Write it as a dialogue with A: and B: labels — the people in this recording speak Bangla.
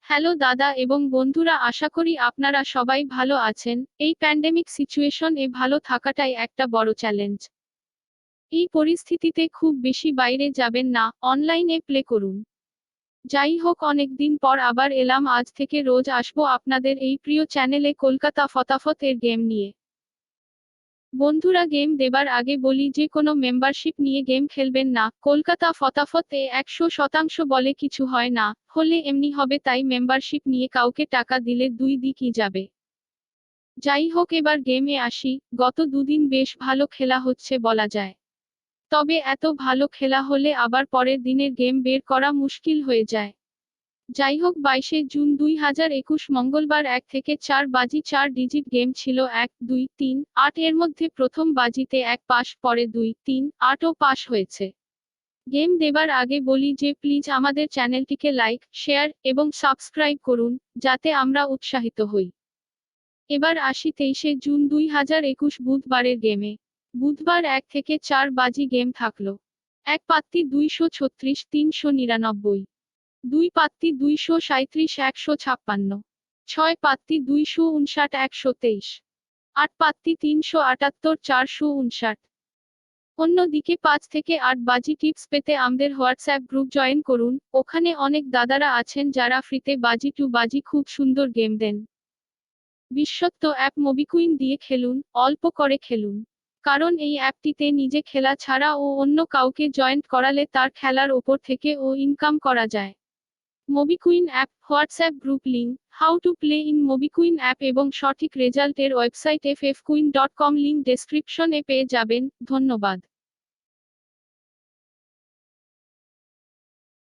A: হ্যালো দাদা এবং বন্ধুরা, আশা করি আপনারা সবাই ভালো আছেন। এই প্যান্ডেমিক সিচুয়েশন এ ভালো থাকাটাই একটা বড় চ্যালেঞ্জ। এই পরিস্থিতিতে খুব বেশি বাইরে যাবেন না, অনলাইনে প্লে করুন। যাই হোক, অনেকদিন পর আবার এলাম। আজ থেকে রোজ আসবো আপনাদের এই প্রিয় চ্যানেলে কলকাতা ফতাফত এর গেম নিয়ে। বন্ধুরা, গেম দেবার আগে বলি, যে কোনো মেম্বারশিপ নিয়ে গেম খেলবেন না। কলকাতা ফতাফত এ 100% বলে কিছু হয় না, হলে এমনি হবে, তাই মেম্বারশিপ নিয়ে কাউকে টাকা দিলে দুই দিকই যাবে। যাই হোক, এবার গেমে আসি। গত দুদিন বেশ ভালো খেলা হচ্ছে বলা যায়। তবে এত ভালো খেলা হলে আবার পরের দিনের গেম বের করা মুশকিল হয়ে যায়। যাই হোক, 22শে জুন 2021 মঙ্গলবার 1 থেকে 4 বাজি 4 ডিজিট গেম ছিল। 1, 2, 3, 8 এর মধ্যে প্রথম বাজিতে 1 পাস, পরে 2, 3, 8 ও পাস হয়েছে। গেম দেবার আগে বলি যে প্লিজ আমাদের চ্যানেলটিকে লাইক, শেয়ার এবং সাবস্ক্রাইব করুন, যাতে আমরা উৎসাহিত হই। এবার আসি 23শে জুন 2021 বুধবারের গেমে। বুধবার 1 থেকে 4 বাজি গেম থাকলো। 1 পাত্তি 236, 399। 2 পাত্তি 237, 156। 6 পাত্তি 259, 123। 8 পাত্তি 378, 459। অন্যদিকে 5 থেকে 8 বাজি টিপস পেতে আমাদের হোয়াটসঅ্যাপ গ্রুপ জয়েন করুন। ওখানে অনেক দাদারা আছেন যারা ফ্রিতে বাজি টু বাজি খুব সুন্দর গেম দেন। বিশ্বস্ত অ্যাপ মোবিকুইন দিয়ে খেলুন, অল্প করে খেলুন। কারণ এই অ্যাপটিতে নিজে খেলা ছাড়া ও অন্য কাউকে জয়েন্ট করালে তার খেলার ওপর থেকে ও ইনকাম করা যায়। Mobiquin app, WhatsApp group link, how to play in Mobiquin app এবং সঠিক রেজাল্ট এর ওয়েবসাইট ffkuin.com লিঙ্ক ডেসক্রিপশন এ পেয়ে যাবেন। ধন্যবাদ।